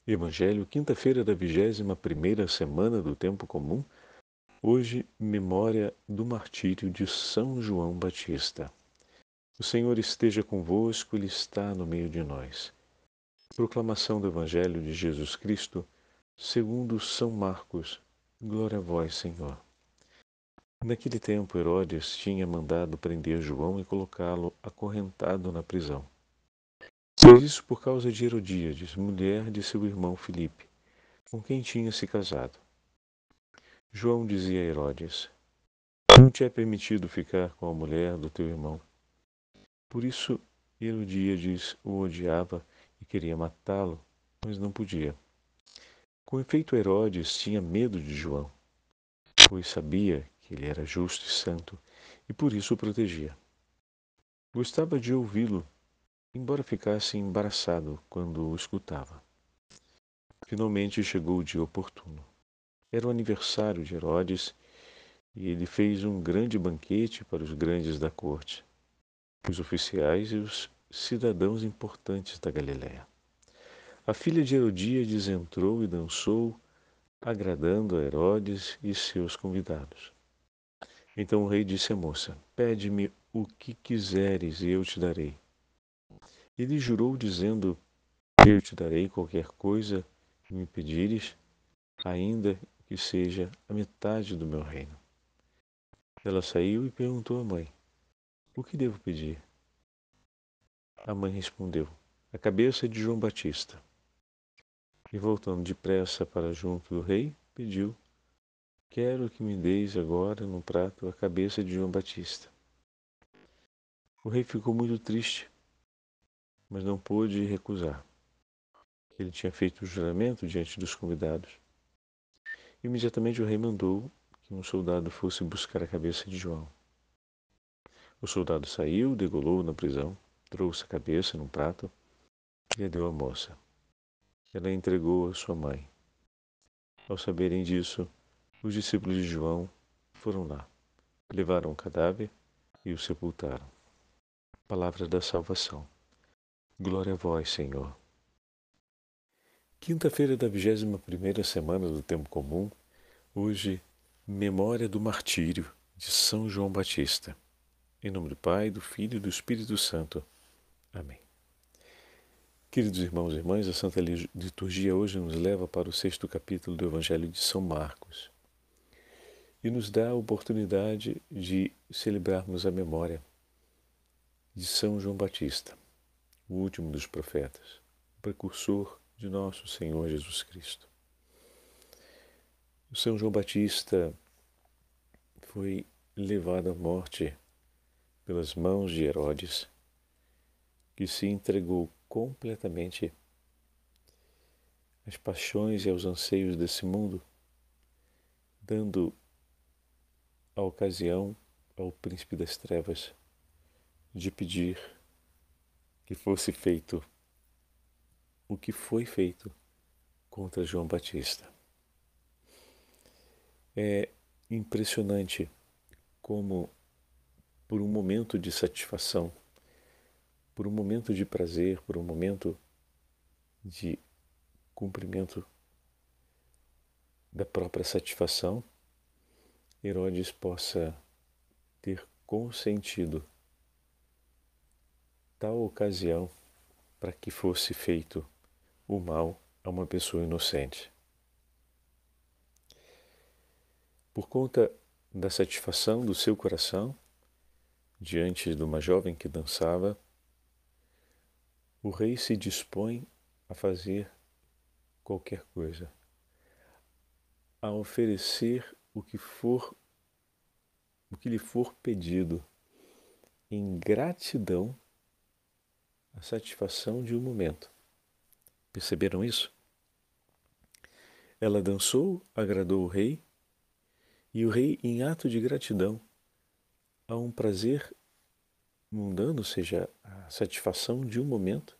Evangelho, quinta-feira da 21ª semana do Tempo Comum. Hoje, memória do martírio de São João Batista. O Senhor esteja convosco, Ele está no meio de nós. Proclamação do Evangelho de Jesus Cristo, segundo São Marcos. Glória a vós, Senhor. Naquele tempo, Herodes tinha mandado prender João e colocá-lo acorrentado na prisão. Fez isso por causa de Herodíades, mulher de seu irmão Filipe, com quem tinha se casado. João dizia a Herodes: não te é permitido ficar com a mulher do teu irmão. Por isso, Herodíades o odiava e queria matá-lo, mas não podia. Com efeito, Herodes tinha medo de João, pois sabia que ele era justo e santo e por isso o protegia. Gostava de ouvi-lo, embora ficasse embaraçado quando o escutava. Finalmente chegou o dia oportuno. Era o aniversário de Herodes e ele fez um grande banquete para os grandes da corte, os oficiais e os cidadãos importantes da Galiléia. A filha de Herodíades entrou e dançou, agradando a Herodes e seus convidados. Então o rei disse à moça: pede-me o que quiseres e eu te darei. Ele jurou, dizendo: eu te darei qualquer coisa que me pedires, ainda que seja a metade do meu reino. Ela saiu e perguntou à mãe: o que devo pedir? A mãe respondeu: a cabeça de João Batista. E voltando depressa para junto do rei, pediu: quero que me deis agora num prato a cabeça de João Batista. O rei ficou muito triste, mas não pôde recusar. Ele tinha feito o juramento diante dos convidados. Imediatamente o rei mandou que um soldado fosse buscar a cabeça de João. O soldado saiu, degolou na prisão, trouxe a cabeça num prato e a deu à moça. Ela a entregou à sua mãe. Ao saberem disso, os discípulos de João foram lá, levaram o cadáver e o sepultaram. Palavra da salvação. Glória a vós, Senhor. Quinta-feira da 21ª semana do Tempo Comum. Hoje, memória do martírio de São João Batista. Em nome do Pai, do Filho e do Espírito Santo. Amém. Queridos irmãos e irmãs, a Santa Liturgia hoje nos leva para o 6º capítulo do Evangelho de São Marcos e nos dá a oportunidade de celebrarmos a memória de São João Batista, o último dos profetas, o precursor de nosso Senhor Jesus Cristo. O São João Batista foi levado à morte pelas mãos de Herodes, que se entregou completamente às paixões e aos anseios desse mundo, dando a ocasião ao príncipe das trevas de pedir que fosse feito o que foi feito contra João Batista. É impressionante como, por um momento de satisfação, por um momento de prazer, por um momento de cumprimento da própria satisfação, Herodes possa ter consentido tal ocasião para que fosse feito o mal a uma pessoa inocente. Por conta da satisfação do seu coração, diante de uma jovem que dançava, o rei se dispõe a fazer qualquer coisa, a oferecer o que lhe for pedido, em gratidão à satisfação de um momento. Perceberam isso? Ela dançou, agradou o rei, e o rei, em ato de gratidão a um prazer mundano, ou seja, a satisfação de um momento,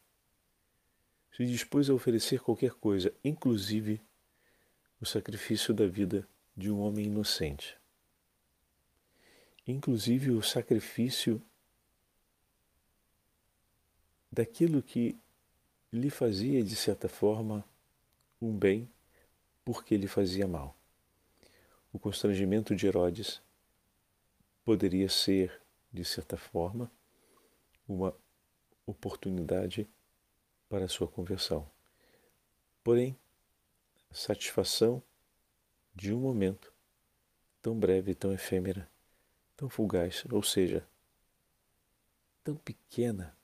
se dispôs a oferecer qualquer coisa, inclusive o sacrifício da vida de um homem inocente. Inclusive o sacrifício daquilo que lhe fazia, de certa forma, um bem porque lhe fazia mal. O constrangimento de Herodes poderia ser, de certa forma, uma oportunidade para a sua conversão. Porém, a satisfação de um momento tão breve, tão efêmera, tão fugaz, ou seja, tão pequena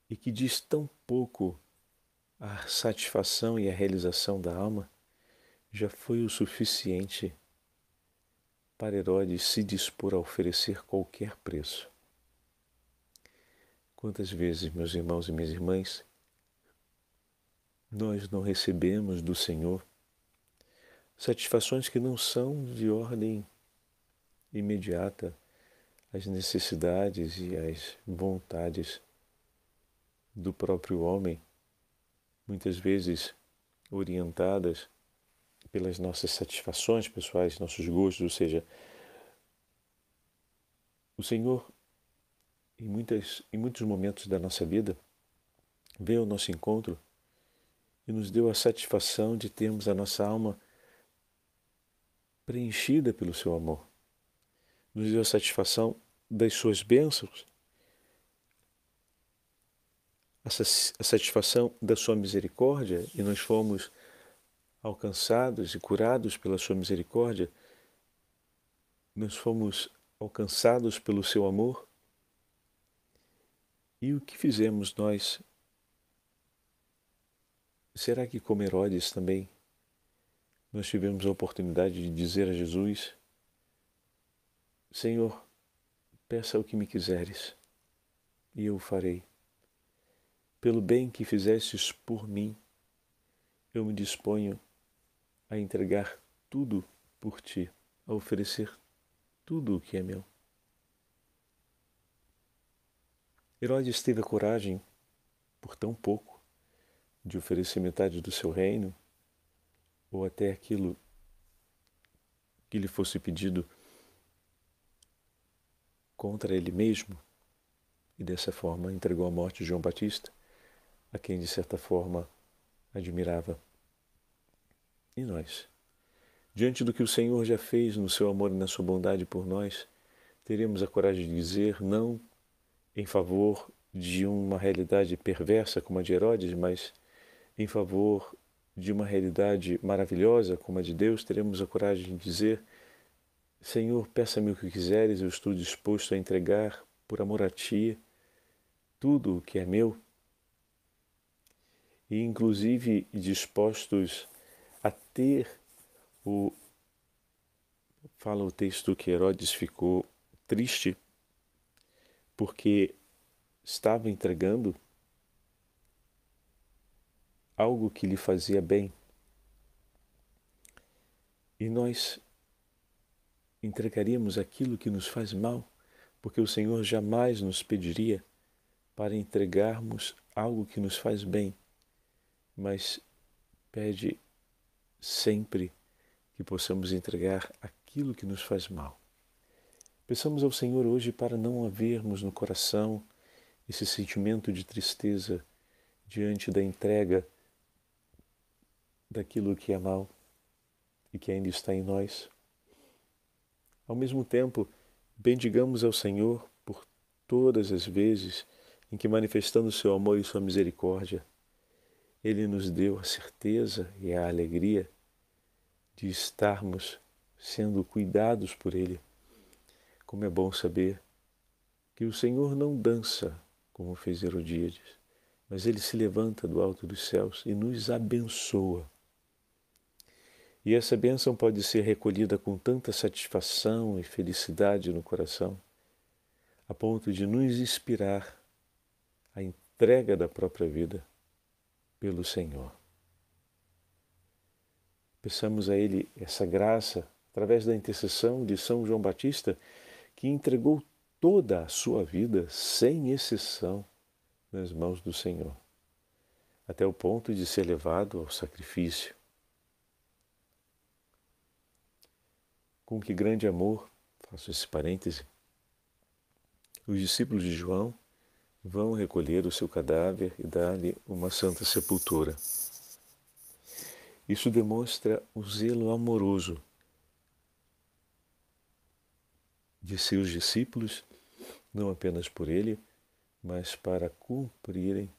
e que diz tão pouco a satisfação e a realização da alma, já foi o suficiente para Herodes se dispor a oferecer qualquer preço. Quantas vezes, meus irmãos e minhas irmãs, nós não recebemos do Senhor satisfações que não são de ordem imediata às necessidades e às vontades do próprio homem, muitas vezes orientadas pelas nossas satisfações pessoais, nossos gostos, ou seja, o Senhor, em muitos momentos da nossa vida, veio ao nosso encontro e nos deu a satisfação de termos a nossa alma preenchida pelo seu amor. Nos deu a satisfação das suas bênçãos, a satisfação da sua misericórdia, e nós fomos alcançados e curados pela sua misericórdia, nós fomos alcançados pelo seu amor. E o que fizemos nós? Será que, como Herodes também, nós tivemos a oportunidade de dizer a Jesus: Senhor, peça o que me quiseres, e eu o farei. Pelo bem que fizestes por mim, eu me disponho a entregar tudo por ti, a oferecer tudo o que é meu. Herodes teve a coragem, por tão pouco, de oferecer metade do seu reino, ou até aquilo que lhe fosse pedido contra ele mesmo, e dessa forma entregou a morte de João Batista, a quem de certa forma admirava. E nós? Diante do que o Senhor já fez no seu amor e na sua bondade por nós, teremos a coragem de dizer não em favor de uma realidade perversa como a de Herodes, mas em favor de uma realidade maravilhosa como a de Deus. Teremos a coragem de dizer: Senhor, peça-me o que quiseres, eu estou disposto a entregar por amor a Ti tudo o que é meu, e inclusive dispostos a ter Fala o texto que Herodes ficou triste porque estava entregando algo que lhe fazia bem. E nós entregaríamos aquilo que nos faz mal, porque o Senhor jamais nos pediria para entregarmos algo que nos faz bem, mas pede sempre que possamos entregar aquilo que nos faz mal. Peçamos ao Senhor hoje para não havermos no coração esse sentimento de tristeza diante da entrega daquilo que é mal e que ainda está em nós. Ao mesmo tempo, bendigamos ao Senhor por todas as vezes em que, manifestando o seu amor e sua misericórdia, Ele nos deu a certeza e a alegria de estarmos sendo cuidados por Ele. Como é bom saber que o Senhor não dança como fez Herodíades, mas Ele se levanta do alto dos céus e nos abençoa. E essa bênção pode ser recolhida com tanta satisfação e felicidade no coração, a ponto de nos inspirar a entrega da própria vida pelo Senhor. Peçamos a Ele essa graça através da intercessão de São João Batista, que entregou toda a sua vida, sem exceção, nas mãos do Senhor, até o ponto de ser levado ao sacrifício. Com que grande amor, faço esse parêntese, os discípulos de João vão recolher o seu cadáver e dar-lhe uma santa sepultura. Isso demonstra o zelo amoroso de seus discípulos, não apenas por ele, mas para cumprirem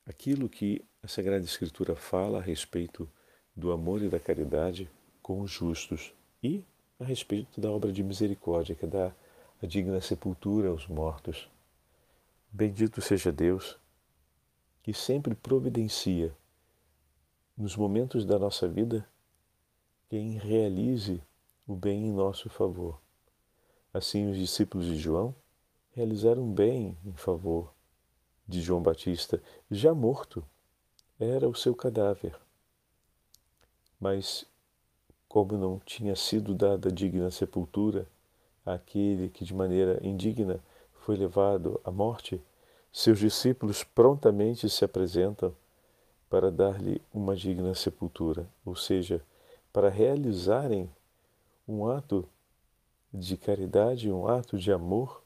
aquilo que a Sagrada Escritura fala a respeito do amor e da caridade com os justos e a respeito da obra de misericórdia que dá a digna sepultura aos mortos. Bendito seja Deus, que sempre providencia nos momentos da nossa vida quem realize o bem em nosso favor. Assim, os discípulos de João realizaram bem em favor de João Batista, já morto, era o seu cadáver. Mas, como não tinha sido dada digna sepultura àquele que de maneira indigna foi levado à morte, seus discípulos prontamente se apresentam para dar-lhe uma digna sepultura, ou seja, para realizarem um ato de caridade, um ato de amor,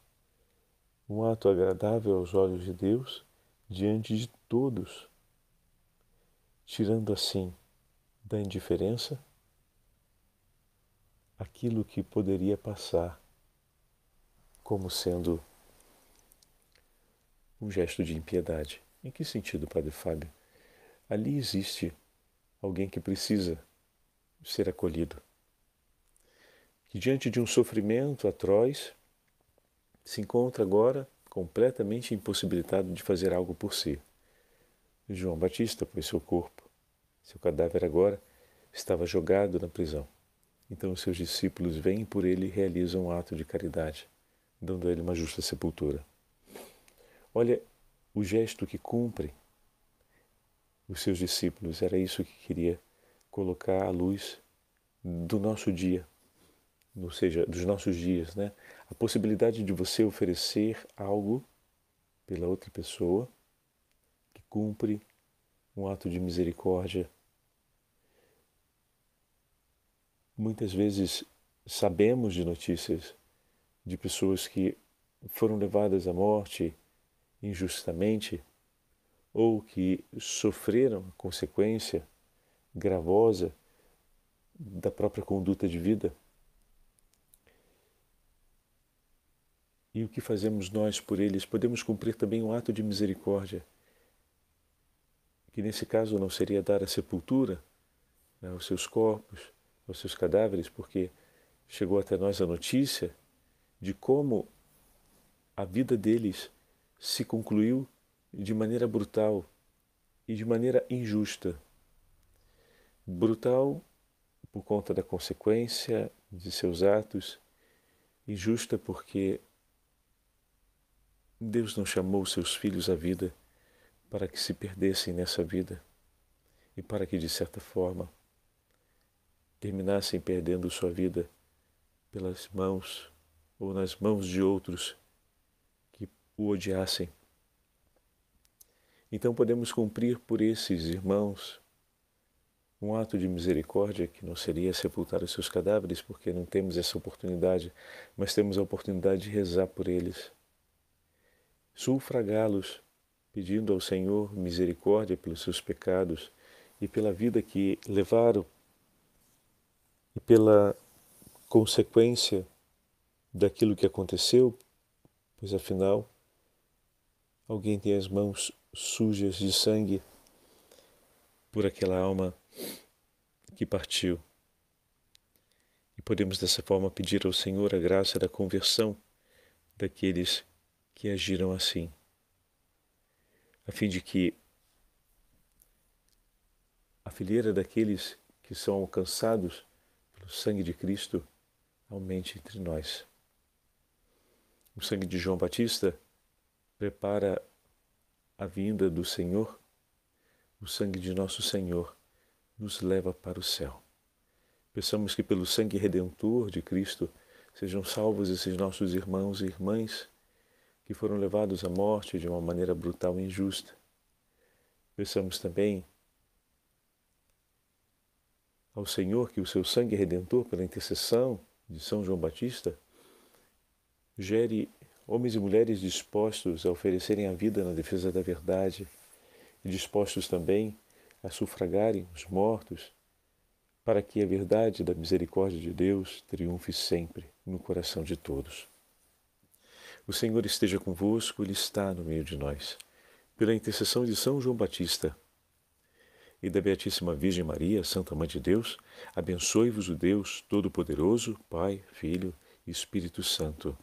um ato agradável aos olhos de Deus, diante de todos, tirando assim da indiferença aquilo que poderia passar como sendo um gesto de impiedade. Em que sentido, Padre Fábio? Ali existe alguém que precisa ser acolhido, que diante de um sofrimento atroz se encontra agora completamente impossibilitado de fazer algo por si. João Batista, pois seu corpo, seu cadáver agora estava jogado na prisão. Então os seus discípulos vêm por ele e realizam um ato de caridade, dando a ele uma justa sepultura. Olha o gesto que cumpre os seus discípulos, era isso que queria colocar à luz do nosso dia, ou seja, dos nossos dias, né? A possibilidade de você oferecer algo pela outra pessoa que cumpre um ato de misericórdia. Muitas vezes sabemos de notícias de pessoas que foram levadas à morte injustamente ou que sofreram a consequência gravosa da própria conduta de vida. E o que fazemos nós por eles? Podemos cumprir também um ato de misericórdia, que nesse caso não seria dar a sepultura, né, aos seus corpos, aos seus cadáveres, porque chegou até nós a notícia de como a vida deles se concluiu de maneira brutal e de maneira injusta. Brutal por conta da consequência de seus atos, injusta porque Deus não chamou seus filhos à vida para que se perdessem nessa vida e para que, de certa forma, terminassem perdendo sua vida pelas mãos ou nas mãos de outros que o odiassem. Então podemos cumprir por esses irmãos um ato de misericórdia que não seria sepultar os seus cadáveres, porque não temos essa oportunidade, mas temos a oportunidade de rezar por eles, sufragá-los, pedindo ao Senhor misericórdia pelos seus pecados e pela vida que levaram e pela consequência daquilo que aconteceu, pois afinal alguém tem as mãos sujas de sangue por aquela alma que partiu. E podemos dessa forma pedir ao Senhor a graça da conversão daqueles que agiram assim, a fim de que a fileira daqueles que são alcançados pelo sangue de Cristo aumente entre nós. O sangue de João Batista prepara a vinda do Senhor. O sangue de nosso Senhor nos leva para o céu. Peçamos que pelo sangue redentor de Cristo sejam salvos esses nossos irmãos e irmãs que foram levados à morte de uma maneira brutal e injusta. Peçamos também ao Senhor que o seu sangue redentor, pela intercessão de São João Batista, gere homens e mulheres dispostos a oferecerem a vida na defesa da verdade e dispostos também a sufragarem os mortos, para que a verdade da misericórdia de Deus triunfe sempre no coração de todos. O Senhor esteja convosco, Ele está no meio de nós. Pela intercessão de São João Batista e da Beatíssima Virgem Maria, Santa Mãe de Deus, abençoe-vos o Deus Todo-Poderoso, Pai, Filho e Espírito Santo.